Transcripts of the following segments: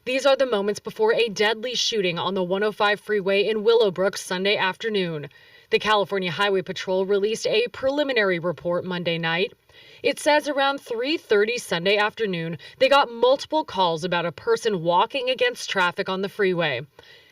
These are the moments before a deadly shooting on the 105 freeway in Willowbrook Sunday afternoon. The California Highway Patrol released a preliminary report Monday night. It says around 3:30 Sunday afternoon, they got multiple calls about a person walking against traffic on the freeway.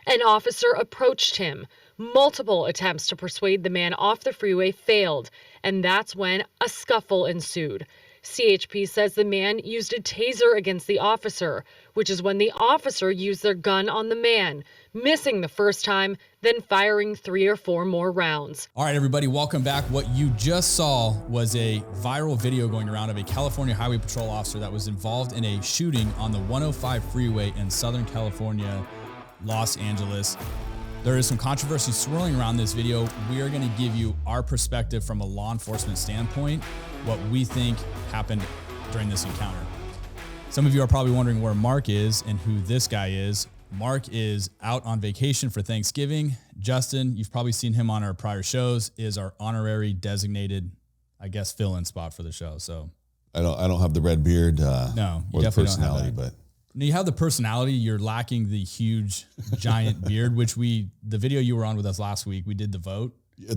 An officer approached him. Multiple attempts to persuade the man off the freeway failed, and that's when a scuffle ensued. CHP says the man used a taser against the officer, which is when the officer used their gun on the man, missing the first time, then firing 3 or 4 more rounds. All right, everybody, welcome back. What you just saw was a viral video going around of a California Highway Patrol officer that was involved in a shooting on the 105 freeway in Southern California, Los Angeles. There is some controversy swirling around this video. We are going to give you our perspective from a law enforcement standpoint, what we think happened during this encounter. Some of you are probably wondering where Mark is and who this guy is. Mark is out on vacation for Thanksgiving. Justin, you've probably seen him on our prior shows, is our honorary designated, I guess, fill-in spot for the show. So I don't have the red beard no, you or the definitely personality, don't have that. but No, you have the personality. You're lacking the huge, giant beard, which the video you were on with us last week, we did the vote.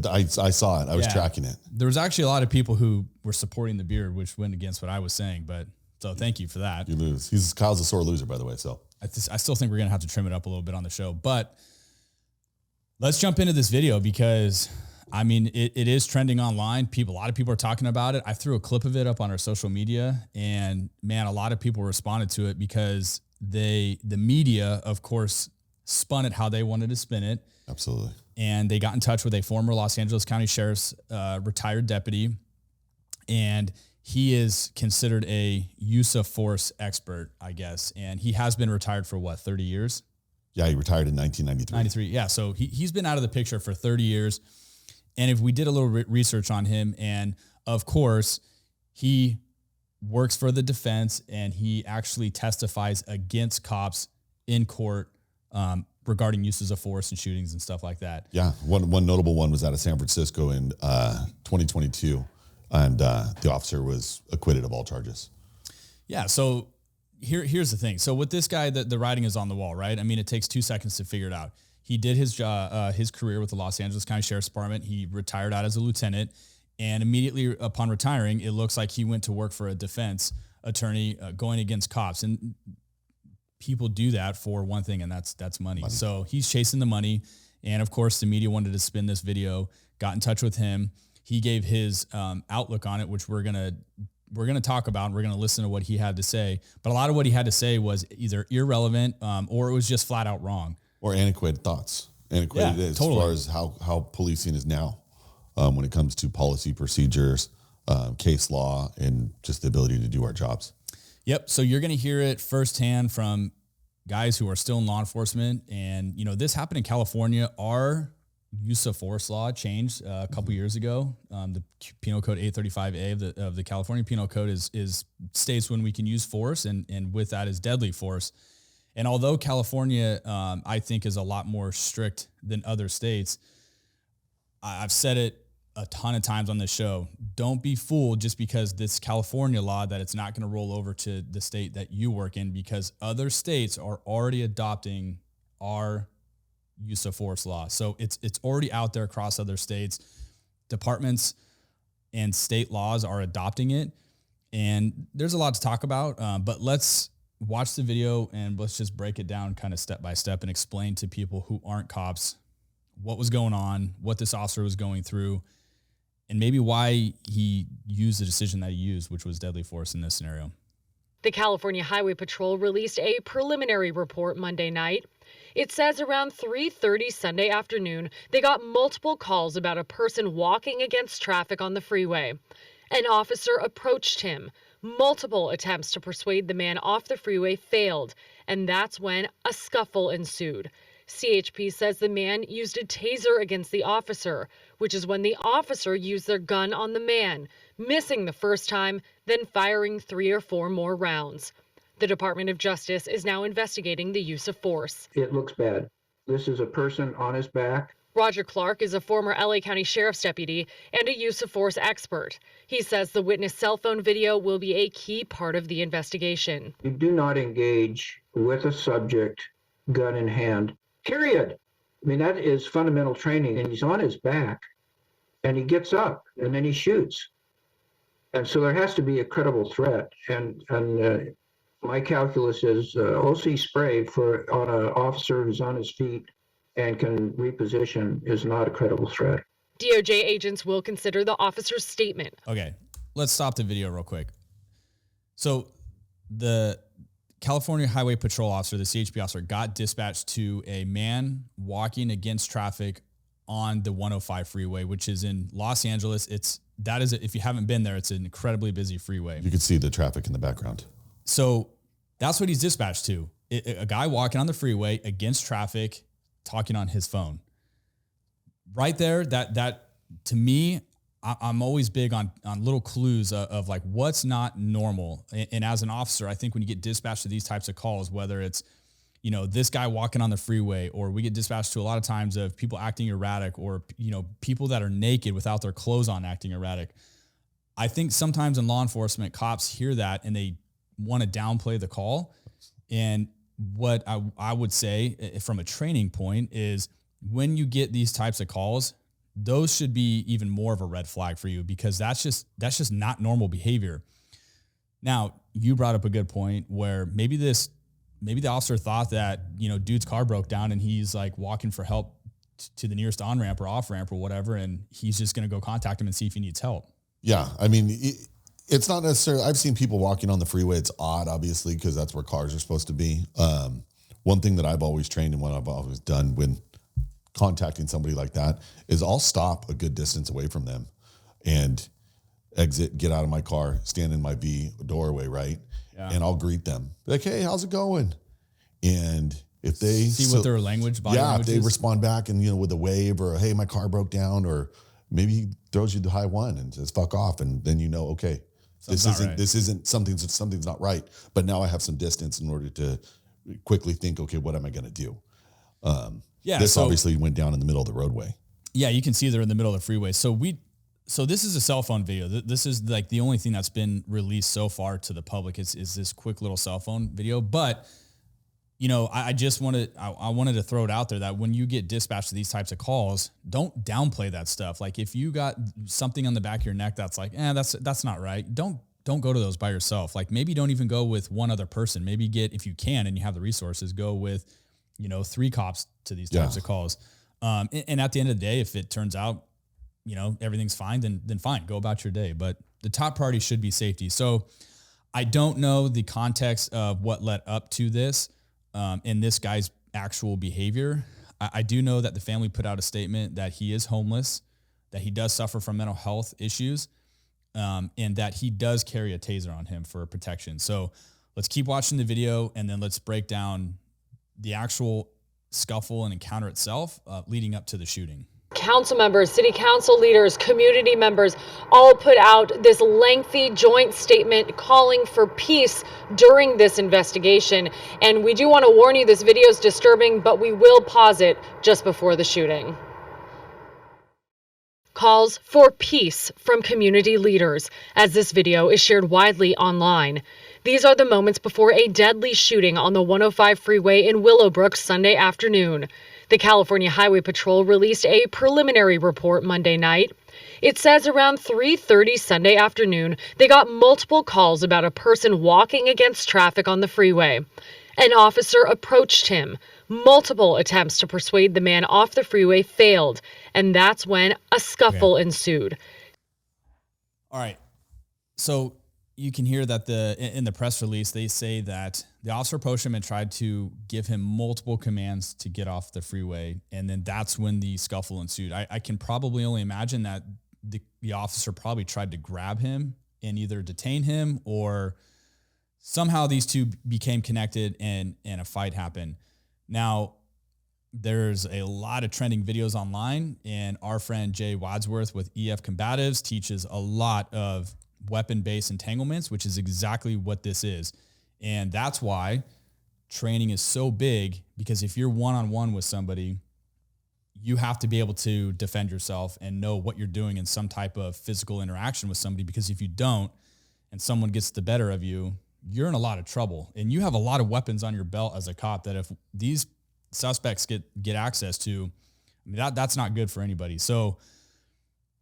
I saw it. I was tracking it. There was actually a lot of people who were supporting the beard, which went against what I was saying. But so thank you for that. You lose. Kyle's a sore loser, by the way. So I still think we're going to have to trim it up a little bit on the show. But let's jump into this video because, I mean, it is trending online. A lot of people are talking about it. I threw a clip of it up on our social media, and man, a lot of people responded to it because the media, of course, spun it how they wanted to spin it. Absolutely. And they got in touch with a former Los Angeles County Sheriff's retired deputy, and he is considered a use of force expert, I guess. And he has been retired for 30 years? Yeah, he retired in 1993. 93, yeah. So he's been out of the picture for 30 years. And if we did a little research on him, and of course, he works for the defense and he actually testifies against cops in court regarding uses of force and shootings and stuff like that. Yeah, one notable one was out of San Francisco in 2022, and the officer was acquitted of all charges. Yeah, so here's the thing. So with this guy, the writing is on the wall, right? I mean, it takes 2 seconds to figure it out. He did his career with the Los Angeles County Sheriff's Department. He retired out as a lieutenant, and immediately upon retiring, it looks like he went to work for a defense attorney going against cops. And people do that for one thing, and that's money. So he's chasing the money, and of course, the media wanted to spin this video. Got in touch with him. He gave his outlook on it, which we're gonna talk about, and we're gonna listen to what he had to say. But a lot of what he had to say was either irrelevant or it was just flat out wrong. Or antiquated thoughts. Antiquated as far as how policing is now when it comes to policy, procedures, case law, and just the ability to do our jobs. Yep. So you're going to hear it firsthand from guys who are still in law enforcement. And, this happened in California. Our use of force law changed a couple years ago. The Penal Code 835A of the California Penal Code is states when we can use force, and with that is deadly force. And although California, I think, is a lot more strict than other states, I've said it a ton of times on this show. Don't be fooled just because this California law that it's not going to roll over to the state that you work in, because other states are already adopting our use of force law. So it's already out there across other states. Departments and state laws are adopting it. And there's a lot to talk about, but let's watch the video and let's just break it down kind of step by step and explain to people who aren't cops what was going on, what this officer was going through, and maybe why he used the decision that he used, which was deadly force in this scenario. The California Highway Patrol released a preliminary report Monday night. It says around 3:30 Sunday afternoon, they got multiple calls about a person walking against traffic on the freeway. An officer approached him. Multiple attempts to persuade the man off the freeway failed, and that's when a scuffle ensued. CHP says the man used a taser against the officer, which is when the officer used their gun on the man, missing the first time, then firing 3 or 4 more rounds. The Department of Justice is now investigating the use of force. It looks bad. This is a person on his back Roger Clark is a former LA County Sheriff's deputy and a use of force expert. He says the witness cell phone video will be a key part of the investigation. You do not engage with a subject, gun in hand, period. I mean, that is fundamental training. And he's on his back and he gets up and then he shoots. And so there has to be a credible threat. And my calculus is OC spray on an officer who's on his feet and can reposition is not a credible threat. DOJ agents will consider the officer's statement. Okay, let's stop the video real quick. So the California Highway Patrol officer, the CHP officer, got dispatched to a man walking against traffic on the 105 freeway, which is in Los Angeles. If you haven't been there, it's an incredibly busy freeway. You can see the traffic in the background. So that's what he's dispatched to. A guy walking on the freeway against traffic, talking on his phone. Right there, that to me, I'm always big on little clues of like what's not normal. And as an officer, I think when you get dispatched to these types of calls, whether it's, this guy walking on the freeway, or we get dispatched to a lot of times of people acting erratic, or, people that are naked without their clothes on acting erratic. I think sometimes in law enforcement, cops hear that and they want to downplay the call. And what I would say from a training point is when you get these types of calls, those should be even more of a red flag for you, because that's just not normal behavior. Now, you brought up a good point where maybe the officer thought that, dude's car broke down and he's like walking for help to the nearest on-ramp or off-ramp or whatever, and he's just going to go contact him and see if he needs help. Yeah, I mean, it's not necessarily, I've seen people walking on the freeway. It's odd, obviously, because that's where cars are supposed to be. One thing that I've always trained and what I've always done when contacting somebody like that is I'll stop a good distance away from them and exit, get out of my car, stand in my doorway, right? Yeah. And I'll greet them. Like, hey, how's it going? And if they see what their language, if they respond back and, with a wave or, hey, my car broke down, or maybe he throws you the high one and says, fuck off. And then, okay, this isn't something's not right. But now I have some distance in order to quickly think, okay, what am I going to do? This obviously went down in the middle of the roadway. Yeah, you can see they're in the middle of the freeway. So this is a cell phone video. This is like the only thing that's been released so far to the public is this quick little cell phone video. But, I wanted to throw it out there that when you get dispatched to these types of calls, don't downplay that stuff. Like if you got something on the back of your neck that's like, that's not right. Don't go to those by yourself. Like maybe don't even go with one other person. Maybe if you can and you have the resources, go with 3 cops to these types of calls. And at the end of the day, if it turns out, everything's fine, then fine, go about your day. But the top priority should be safety. So I don't know the context of what led up to this in this guy's actual behavior. I do know that the family put out a statement that he is homeless, that he does suffer from mental health issues, and that he does carry a taser on him for protection. So let's keep watching the video, and then let's break down the actual scuffle and encounter itself leading up to the shooting. Council members, city council leaders, community members all put out this lengthy joint statement calling for peace during this investigation. And we do want to warn you, this video is disturbing, but we will pause it just before the shooting. Calls for peace from community leaders as this video is shared widely online. These are the moments before a deadly shooting on the 105 freeway in Willowbrook Sunday afternoon. The California Highway Patrol released a preliminary report Monday night. It says around 3:30 Sunday afternoon, they got multiple calls about a person walking against traffic on the freeway. An officer approached him. Multiple attempts to persuade the man off the freeway failed, and that's when a scuffle ensued. All right. So you can hear that in the press release, they say that the officer approached him and tried to give him multiple commands to get off the freeway. And then that's when the scuffle ensued. I can probably only imagine that the officer probably tried to grab him and either detain him, or somehow these two became connected and a fight happened. Now, there's a lot of trending videos online, and our friend Jay Wadsworth with EF Combatives teaches a lot of weapon-based entanglements, which is exactly what this is. And that's why training is so big, because if you're one-on-one with somebody, you have to be able to defend yourself and know what you're doing in some type of physical interaction with somebody, because if you don't and someone gets the better of you, you're in a lot of trouble. And you have a lot of weapons on your belt as a cop that if these suspects get access to, I mean, that's not good for anybody. So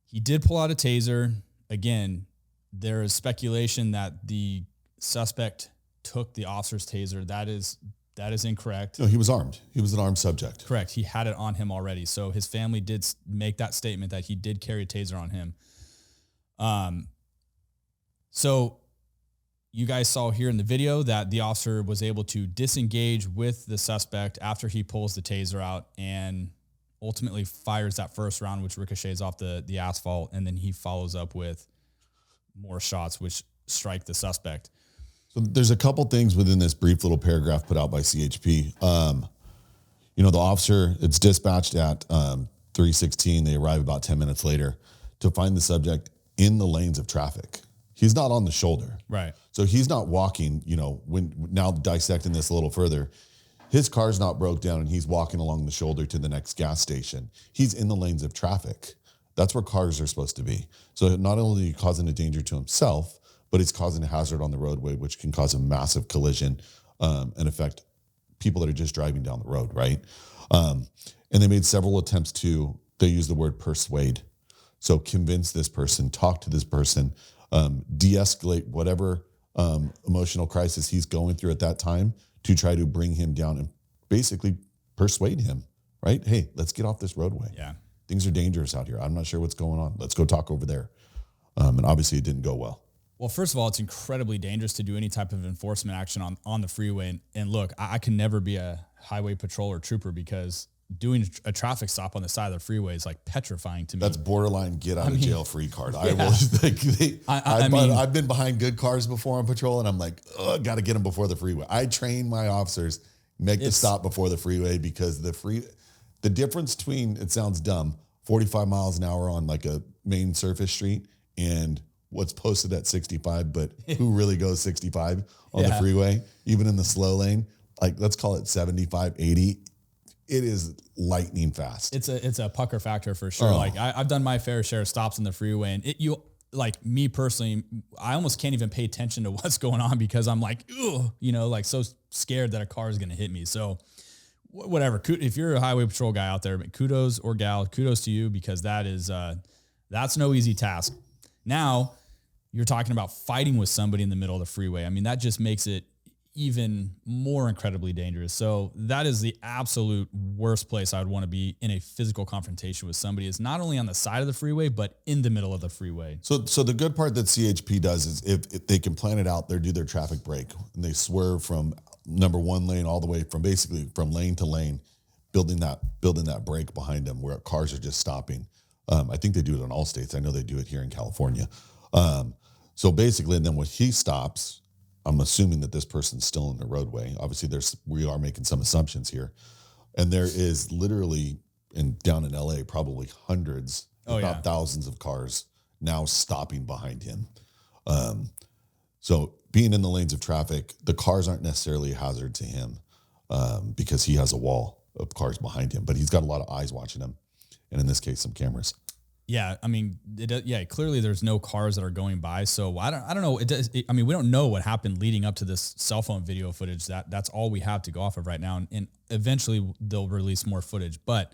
he did pull out a taser. Again, there is speculation that the suspect took the officer's taser. That is incorrect. No, he was armed. He was an armed subject. Correct. He had it on him already. So his family did make that statement that he did carry a taser on him. So you guys saw here in the video that the officer was able to disengage with the suspect after he pulls the taser out and ultimately fires that first round, which ricochets off the asphalt. And then he follows up with more shots, which strike the suspect. So there's a couple things within this brief little paragraph put out by CHP. The officer, it's dispatched at 3:16. They arrive about 10 minutes later to find the subject in the lanes of traffic. He's not on the shoulder. Right. So he's not walking, when now dissecting this a little further, his car's not broke down and he's walking along the shoulder to the next gas station. He's in the lanes of traffic. That's where cars are supposed to be. So not only are you causing a danger to himself, but it's causing a hazard on the roadway, which can cause a massive collision and affect people that are just driving down the road, right? And they made several attempts they use the word persuade. So convince this person, talk to this person, de-escalate whatever emotional crisis he's going through at that time to try to bring him down and basically persuade him, right? Hey, let's get off this roadway. Yeah. Things are dangerous out here. I'm not sure what's going on. Let's go talk over there. And obviously it didn't go well. Well, first of all, it's incredibly dangerous to do any type of enforcement action on the freeway. And look, I can never be a highway patrol or trooper because doing a traffic stop on the side of the freeway is like petrifying to me. That's borderline get out of jail free card. Yeah. I was like, I've been behind good cars before on patrol, and I'm like, got to get them before the freeway. I train my officers make the stop before the freeway because the difference between, it sounds dumb, 45 miles an hour on like a main surface street and what's posted at 65, but who really goes 65 on the freeway, even in the slow lane, like let's call it 75, 80. It is lightning fast. It's a pucker factor for sure. Like I've done my fair share of stops on the freeway, and like me personally, I almost can't even pay attention to what's going on because I'm like, like so scared that a car is going to hit me. So whatever, if you're a highway patrol guy out there, kudos or gal, kudos to you, because that's no easy task. Now you're talking about fighting with somebody in the middle of the freeway. I mean, that just makes it even more incredibly dangerous. So that is the absolute worst place I would want to be in a physical confrontation with somebody, is not only on the side of the freeway, but in the middle of the freeway. So the good part that CHP does is if they can plan it out, they do their traffic break and they swerve from number one lane all the way from lane to lane, building that break behind them where cars are just stopping. I think they do it in all states. I know they do it here in California. So basically, and then when he stops, I'm assuming that this person's still in the roadway. Obviously, we are making some assumptions here. And there is literally, down in LA, probably hundreds, if not thousands of cars now stopping behind him. So being in the lanes of traffic, the cars aren't necessarily a hazard to him because he has a wall of cars behind him. But he's got a lot of eyes watching him. And in this case, some cameras. Yeah, I mean, clearly there's no cars that are going by. So I don't know. We don't know what happened leading up to this cell phone video footage. That's all we have to go off of right now. And eventually they'll release more footage. But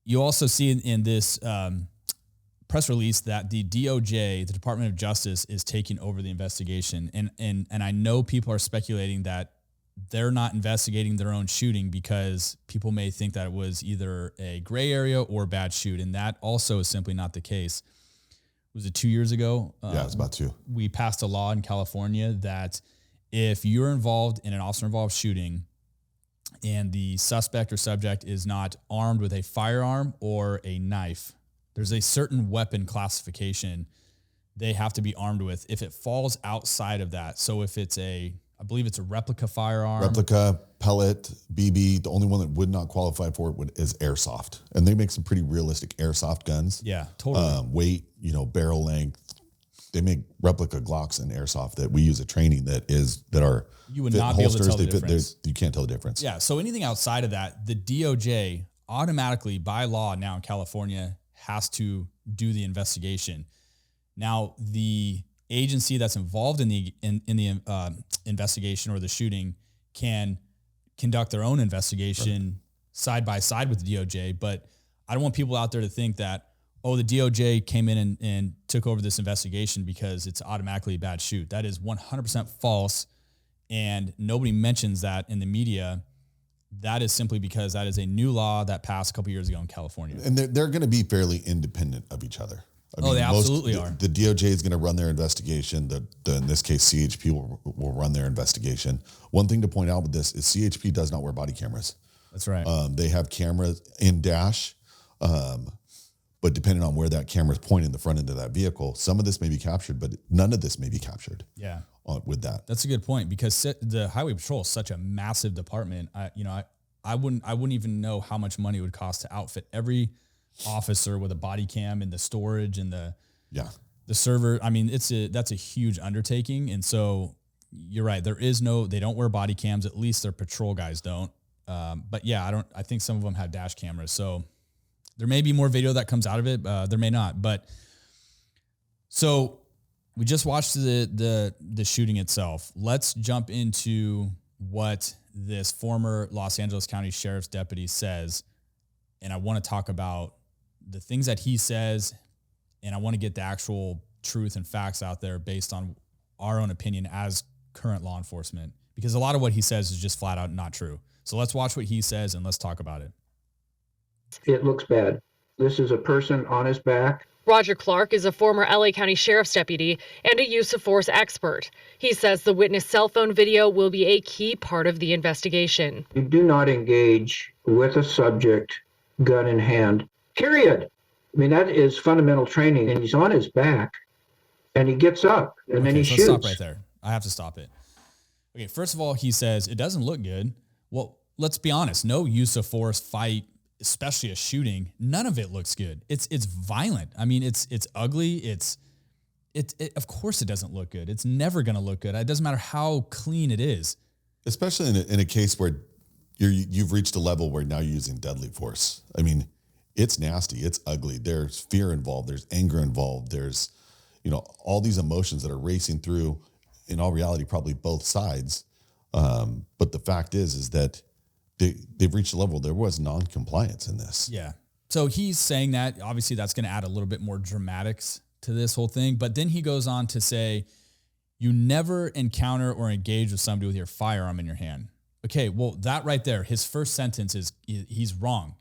you also see in this press release that the DOJ, the Department of Justice, is taking over the investigation. And I know people are speculating that they're not investigating their own shooting because people may think that it was either a gray area or bad shoot. And that also is simply not the case. Was it 2 years ago? Yeah, it was about 2. We passed a law in California that if you're involved in an officer-involved shooting and the suspect or subject is not armed with a firearm or a knife, there's a certain weapon classification they have to be armed with if it falls outside of that. So if it's I believe it's a replica firearm. Replica, pellet, BB. The only one that would not qualify for it is airsoft. And they make some pretty realistic airsoft guns. Yeah, totally. Weight, barrel length. They make replica Glocks and airsoft that we use at training that are you would not be able to tell the fit, difference. You can't tell the difference. Yeah, so anything outside of that, the DOJ automatically by law now in California has to do the investigation. Now, the agency that's involved in the investigation or the shooting can conduct their own investigation side by side with the DOJ. But I don't want people out there to think that, oh, the DOJ came in and took over this investigation because it's automatically a bad shoot. That is 100% false. And nobody mentions that in the media. That is simply because that is a new law that passed a couple years ago in California. And they're going to be fairly independent of each other. They absolutely are. The DOJ is going to run their investigation. In this case, CHP will run their investigation. One thing to point out with this is CHP does not wear body cameras. That's right. They have cameras in dash, but depending on where that camera is pointing the front end of that vehicle, some of this may be captured, but none of this may be captured. Yeah. With that, that's a good point, because the Highway Patrol is such a massive department. I wouldn't even know how much money it would cost to outfit every officer with a body cam and the storage and the server. I mean, that's a huge undertaking. And so you're right. They don't wear body cams. At least their patrol guys don't. But yeah, I think some of them have dash cameras. So there may be more video that comes out of it. There may not, but so we just watched the shooting itself. Let's jump into what this former Los Angeles County Sheriff's deputy says. And I want to talk about the things that he says, and I want to get the actual truth and facts out there based on our own opinion as current law enforcement, because a lot of what he says is just flat out not true. So let's watch what he says and let's talk about it. It looks bad. This is a person on his back. Roger Clark is a former LA County Sheriff's deputy and a use of force expert. He says the witness cell phone video will be a key part of the investigation. You do not engage with a subject, gun in hand, period. I mean, that is fundamental training. And he's on his back and he gets up and then he shoots. Let's stop right there. I have to stop it. Okay, first of all, he says it doesn't look good. Well, let's be honest. No use of force fight, especially a shooting, none of it looks good. It's violent. I mean, it's ugly. It of course it doesn't look good. It's never going to look good. It doesn't matter how clean it is. Especially in a case where you've reached a level where now you're using deadly force. I mean, it's nasty. It's ugly. There's fear involved. There's anger involved. There's, all these emotions that are racing through, in all reality, probably both sides. But the fact is that they've reached a level. There was non-compliance in this. Yeah. So he's saying that obviously that's going to add a little bit more dramatics to this whole thing. But then he goes on to say, you never encounter or engage with somebody with your firearm in your hand. Okay. Well, that right there, his first sentence is he's wrong.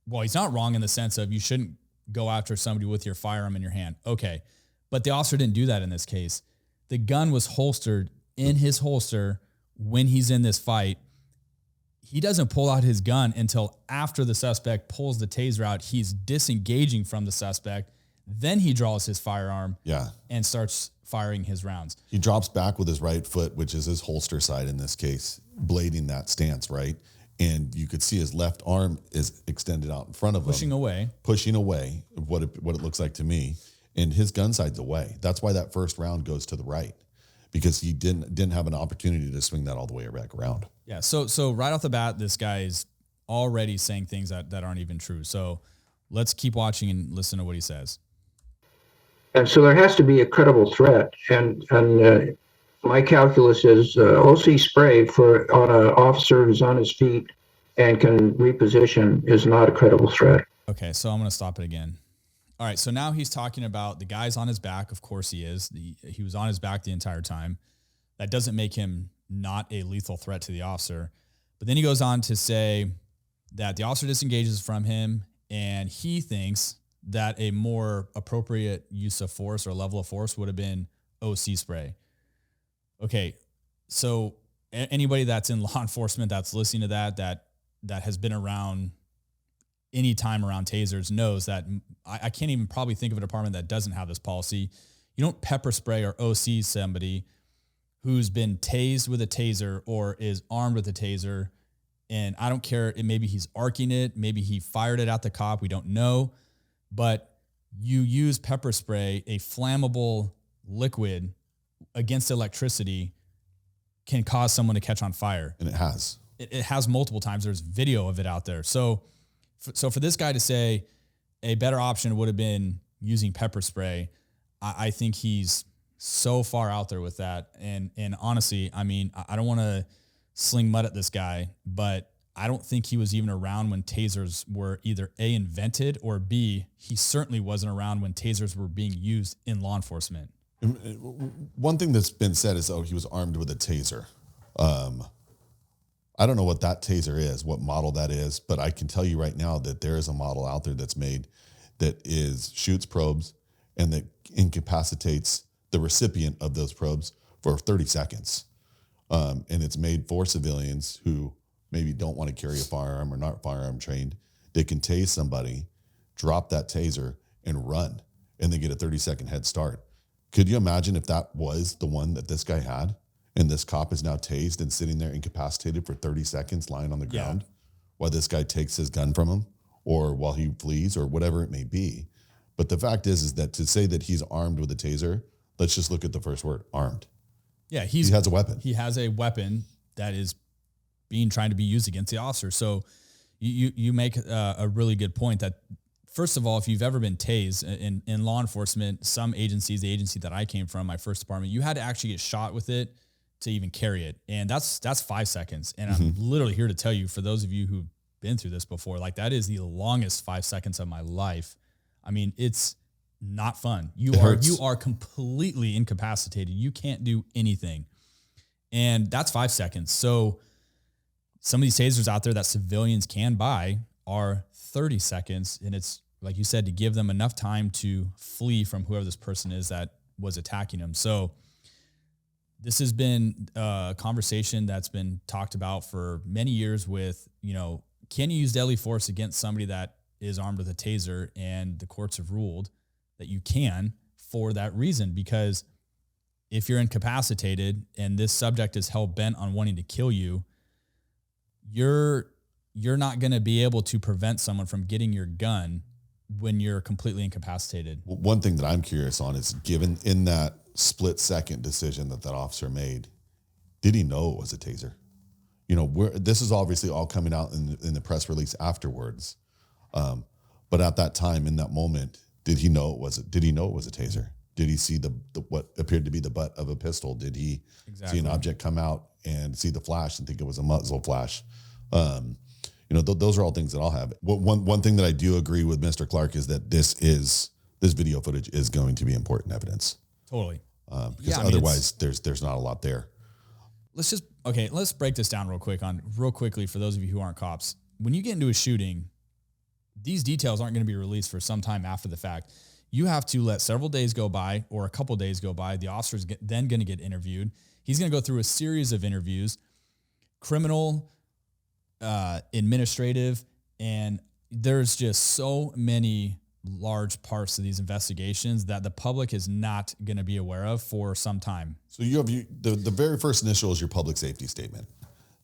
Well, he's not wrong in the sense of you shouldn't go after somebody with your firearm in your hand. Okay. But the officer didn't do that in this case. The gun was holstered in his holster when he's in this fight. He doesn't pull out his gun until after the suspect pulls the taser out. He's disengaging from the suspect. Then he draws his firearm and starts firing his rounds. He drops back with his right foot, which is his holster side in this case, blading that stance, right? And you could see his left arm is extended out in front of him. Pushing away, what it looks like to me. And his gun side's away. That's why that first round goes to the right, because he didn't have an opportunity to swing that all the way back around. Yeah. So right off the bat, this guy is already saying things that aren't even true. So let's keep watching and listen to what he says. And so there has to be a credible threat. And my calculus is OC spray on an officer who's on his feet and can reposition is not a credible threat. Okay. So I'm going to stop it again. All right. So now he's talking about the guy's on his back. Of course he is. He was on his back the entire time. That doesn't make him not a lethal threat to the officer. But then he goes on to say that the officer disengages from him and he thinks that a more appropriate use of force or level of force would have been OC spray. Okay. So anybody that's in law enforcement that's listening to that has been around any time around tasers knows that I can't even probably think of a department that doesn't have this policy. You don't pepper spray or OC somebody who's been tased with a taser or is armed with a taser. And I don't care. Maybe he's arcing it. Maybe he fired it at the cop. We don't know. But you use pepper spray, a flammable liquid against electricity can cause someone to catch on fire. And it has. It has multiple times. There's video of it out there. So So for this guy to say a better option would have been using pepper spray, I think he's so far out there with that. And honestly, I mean, I don't want to sling mud at this guy, but I don't think he was even around when tasers were either A, invented, or B, he certainly wasn't around when tasers were being used in law enforcement. One thing that's been said is, he was armed with a taser. I don't know what that taser is, what model that is, but I can tell you right now that there is a model out there that's made that shoots probes and that incapacitates the recipient of those probes for 30 seconds. And it's made for civilians who maybe don't want to carry a firearm or not firearm trained. They can tase somebody, drop that taser, and run, and they get a 30-second head start. Could you imagine if that was the one that this guy had, and this cop is now tased and sitting there incapacitated for 30 seconds lying on the ground while this guy takes his gun from him, or while he flees, or whatever it may be? But the fact is that to say that he's armed with a taser, let's just look at the first word, armed. Yeah, he has a weapon. He has a weapon that is trying to be used against the officer. So you make a really good point that, first of all, if you've ever been tased in law enforcement, some agencies, the agency that I came from, my first department, you had to actually get shot with it to even carry it. And that's 5 seconds. And I'm literally here to tell you, for those of you who've been through this before, like, that is the longest 5 seconds of my life. I mean, it's not fun. You are completely incapacitated. You can't do anything. And that's 5 seconds. So some of these tasers out there that civilians can buy are 30 seconds. And it's, like you said, to give them enough time to flee from whoever this person is that was attacking them. So this has been a conversation that's been talked about for many years with, can you use deadly force against somebody that is armed with a taser? And the courts have ruled that you can, for that reason, because if you're incapacitated and this subject is hell bent on wanting to kill you, you're not going to be able to prevent someone from getting your gun when you're completely incapacitated. One thing that I'm curious on is, given in that split second decision that officer made, did he know it was a taser? This is obviously all coming out in the press release afterwards. But at that time, in that moment, did he know it was a taser? Did he see the what appeared to be the butt of a pistol? Did he see an object come out and see the flash and think it was a muzzle flash? Those are all things that I'll have. One thing that I do agree with Mr. Clark is that this video footage is going to be important evidence. Totally. Because otherwise there's not a lot there. Let's break this down real quickly for those of you who aren't cops. When you get into a shooting, these details aren't going to be released for some time after the fact. You have to let several days go by, or a couple days go by. The officer's then going to get interviewed. He's going to go through a series of interviews, criminal, administrative, and there's just so many large parts of these investigations that the public is not going to be aware of for some time. So you have the very first initial is your public safety statement.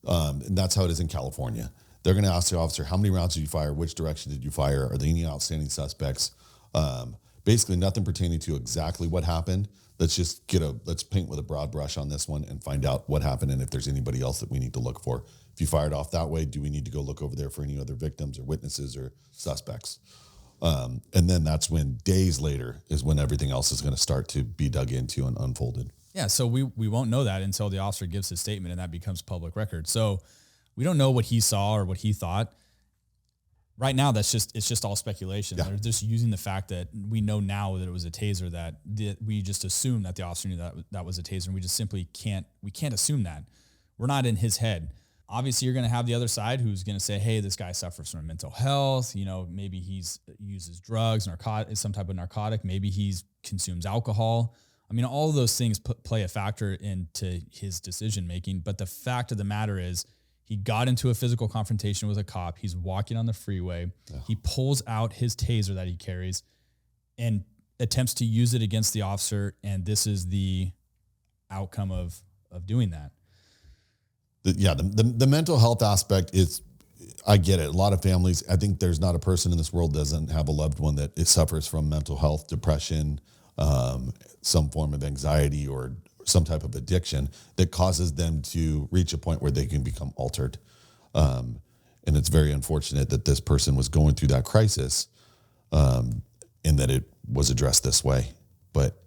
And that's how it is in California. They're going to ask the officer, how many rounds did you fire? Which direction did you fire? Are there any outstanding suspects? Basically nothing pertaining to exactly what happened. Let's paint with a broad brush on this one and find out what happened and if there's anybody else that we need to look for. If you fired off that way, do we need to go look over there for any other victims or witnesses or suspects? And then that's when, days later, is when everything else is going to start to be dug into and unfolded. Yeah, so we won't know that until the officer gives his statement and that becomes public record. So we don't know what he saw or what he thought. Right now, it's just all speculation. Yeah. They're just using the fact that we know now that it was a taser, that we just assume that the officer knew that was a taser, and we just simply can't assume that. We're not in his head. Obviously, you're going to have the other side who's going to say, hey, this guy suffers from mental health. Maybe he's uses drugs, some type of narcotic. Maybe he consumes alcohol. I mean, all of those things play a factor into his decision-making. But the fact of the matter is, he got into a physical confrontation with a cop. He's walking on the freeway. Yeah. He pulls out his taser that he carries and attempts to use it against the officer. And this is the outcome of doing that. The mental health aspect is, I get it. A lot of families, I think there's not a person in this world that doesn't have a loved one that suffers from mental health, depression, some form of anxiety or some type of addiction that causes them to reach a point where they can become altered. And it's very unfortunate that this person was going through that crisis, and that it was addressed this way. But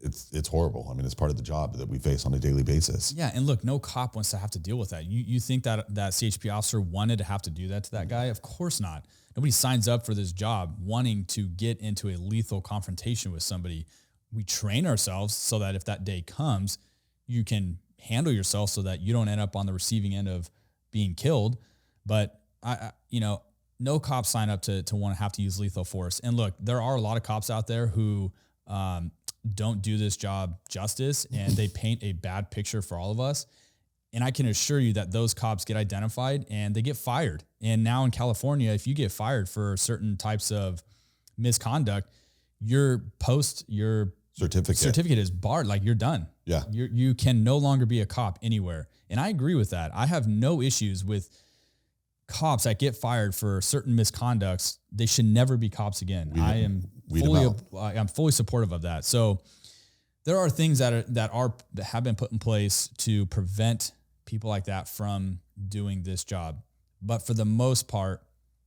it's horrible. I mean, it's part of the job that we face on a daily basis. Yeah, and look, no cop wants to have to deal with that. You think that CHP officer wanted to have to do that to that guy? Of course not. Nobody signs up for this job wanting to get into a lethal confrontation with somebody. We train ourselves so that if that day comes, you can handle yourself so that you don't end up on the receiving end of being killed. But no cops sign up to want to have to use lethal force. And look, there are a lot of cops out there who don't do this job justice, and they paint a bad picture for all of us. And I can assure you that those cops get identified and they get fired. And now in California, if you get fired for certain types of misconduct, your certificate is barred. Like, you're done. Yeah. You can no longer be a cop anywhere. And I agree with that. I have no issues with cops that get fired for certain misconducts. They should never be cops again. I'm fully supportive of that. So there are things that have been put in place to prevent people like that from doing this job. But for the most part,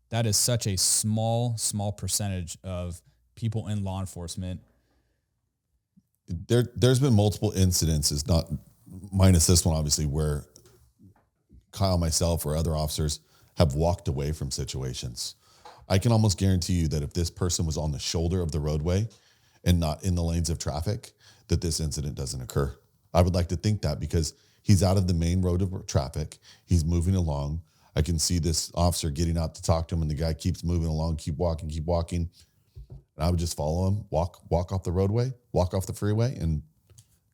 that is such a small percentage of people in law enforcement. There's been multiple incidences, not minus this one, obviously, where Kyle, myself, or other officers have walked away from situations. I can almost guarantee you that if this person was on the shoulder of the roadway and not in the lanes of traffic, that this incident doesn't occur. I would like to think that, because he's out of the main road of traffic. He's moving along. I can see this officer getting out to talk to him, and the guy keeps moving along, keep walking. And I would just follow him, walk off the roadway, walk off the freeway, and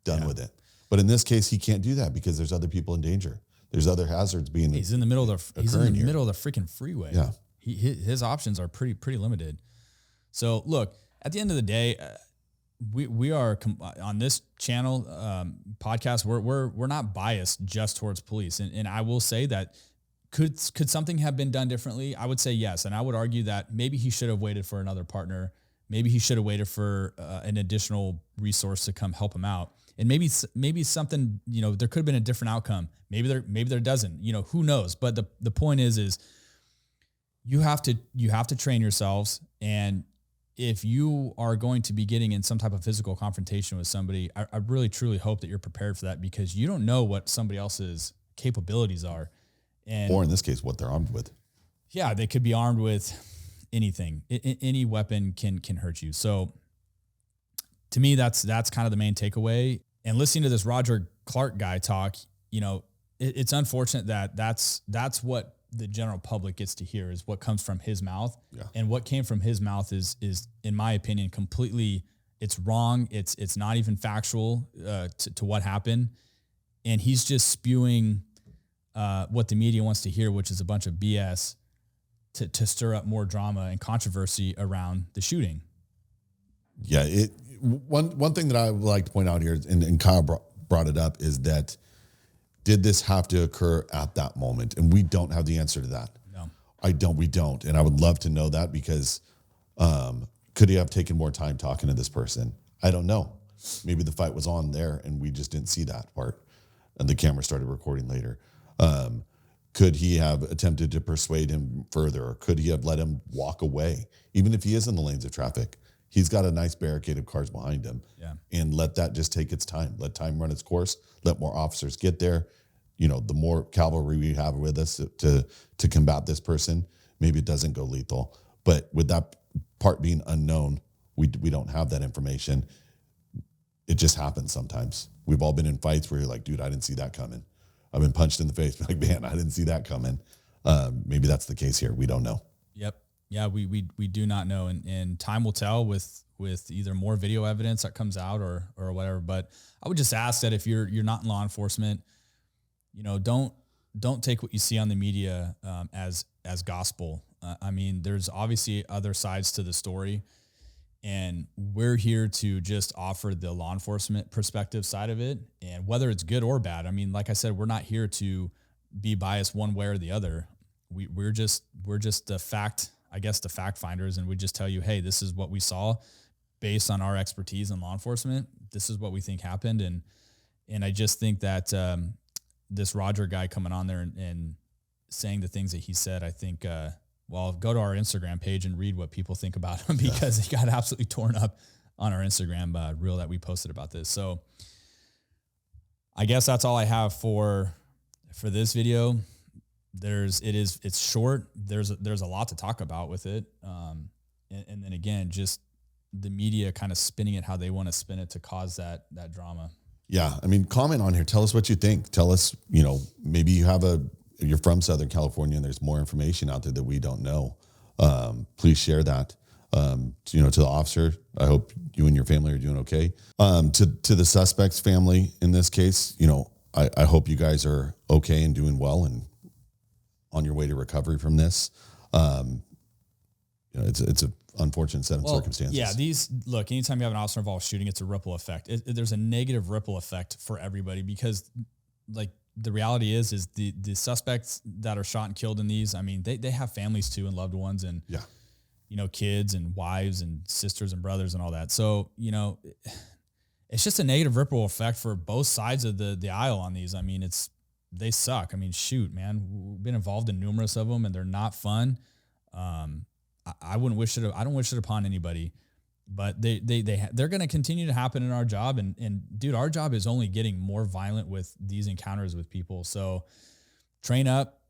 done with it. But in this case, he can't do that because there's other people in danger. There's other hazards being. He's in the middle of the middle of the freaking freeway. Yeah, his options are pretty limited. So look, at the end of the day, we are on this channel podcast. We're not biased just towards police, and I will say that could something have been done differently? I would say yes, and I would argue that maybe he should have waited for another partner. Maybe he should have waited for an additional resource to come help him out. And maybe something, there could have been a different outcome. Maybe there doesn't, who knows? But the point is you have to train yourselves. And if you are going to be getting in some type of physical confrontation with somebody, I really truly hope that you're prepared for that, because you don't know what somebody else's capabilities are. Or in this case, what they're armed with. Yeah, they could be armed with anything. Any weapon can hurt you. So to me, that's kind of the main takeaway. And listening to this Roger Clark guy talk, it's unfortunate that that's what the general public gets to hear, is what comes from his mouth. Yeah. And what came from his mouth is in my opinion, completely, it's wrong. It's not even factual to what happened. And he's just spewing what the media wants to hear, which is a bunch of BS to stir up more drama and controversy around the shooting. Yeah. One thing that I would like to point out here, and Kyle brought it up, is that did this have to occur at that moment? And we don't have the answer to that. No, we don't. And I would love to know that, because could he have taken more time talking to this person? I don't know. Maybe the fight was on there and we just didn't see that part, and the camera started recording later. Could he have attempted to persuade him further, or could he have let him walk away? Even if he is in the lanes of traffic, he's got a nice barricade of cars behind him. Yeah. And let that just take its time. Let time run its course. Let more officers get there. The more cavalry we have with us to combat this person, maybe it doesn't go lethal. But with that part being unknown, we don't have that information. It just happens sometimes. We've all been in fights where you're like, dude, I didn't see that coming. I've been punched in the face. Like, man, I didn't see that coming. Maybe that's the case here. We don't know. Yep. Yeah, we do not know, and time will tell with either more video evidence that comes out or whatever. But I would just ask that if you're not in law enforcement, don't take what you see on the media as gospel. I mean, there's obviously other sides to the story, and we're here to just offer the law enforcement perspective side of it, and whether it's good or bad. I mean, like I said, we're not here to be biased one way or the other. We're just the fact finders, and we just tell you, hey, this is what we saw based on our expertise in law enforcement. This is what we think happened. And I just think that this Roger guy coming on there and saying the things that he said, I think, well, go to our Instagram page and read what people think about him because he got absolutely torn up on our Instagram reel that we posted about this. So I guess that's all I have for this video. It's short. There's a lot to talk about with it. And then again, just the media kind of spinning it how they want to spin it to cause that drama. Yeah. I mean, comment on here. Tell us what you think. Tell us, maybe you're from Southern California and there's more information out there that we don't know. Please share that. To the officer, I hope you and your family are doing okay. To the suspect's family in this case, I hope you guys are okay and doing well and on your way to recovery from this. It's an unfortunate set of circumstances. Yeah, anytime you have an officer involved shooting, it's a ripple effect. There's a negative ripple effect for everybody because the reality is the suspects that are shot and killed in these, I mean, they have families too and loved ones and, kids and wives and sisters and brothers and all that. So, it's just a negative ripple effect for both sides of the aisle on these. I mean, they suck. I mean, shoot, man, we've been involved in numerous of them and they're not fun. I don't wish it upon anybody, but they're going to continue to happen in our job. And dude, our job is only getting more violent with these encounters with people. So train up.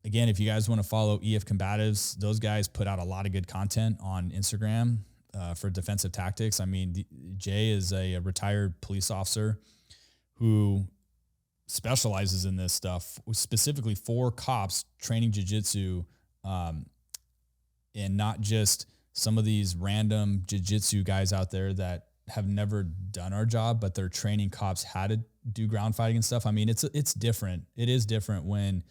Again, if you guys want to follow EF Combatives, those guys put out a lot of good content on Instagram for defensive tactics. I mean, Jay is a retired police officer who specializes in this stuff, specifically for cops training jiu-jitsu, and not just some of these random jiu-jitsu guys out there that have never done our job, but they're training cops how to do ground fighting and stuff. I mean, it's different. It is different when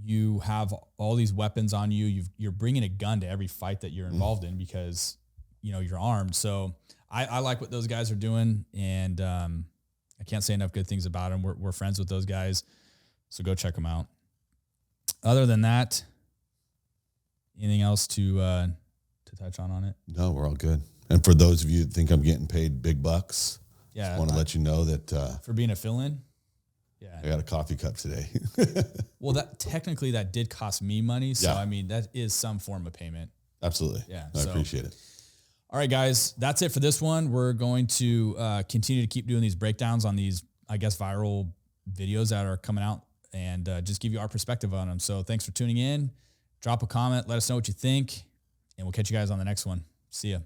you have all these weapons on you. You're bringing a gun to every fight that you're involved in because, you're armed. So I like what those guys are doing. And I can't say enough good things about them. We're friends with those guys. So go check them out. Other than that, anything else to touch on it? No, we're all good. And for those of you that think I'm getting paid big bucks, I want to let you know that for being a fill-in, I got a coffee cup today. Well, that did cost me money. So I mean, that is some form of payment. Absolutely. Yeah. I appreciate it. All right, guys, that's it for this one. We're going to continue to keep doing these breakdowns on these, I guess, viral videos that are coming out and just give you our perspective on them. So thanks for tuning in. Drop a comment. Let us know what you think. And we'll catch you guys on the next one. See ya.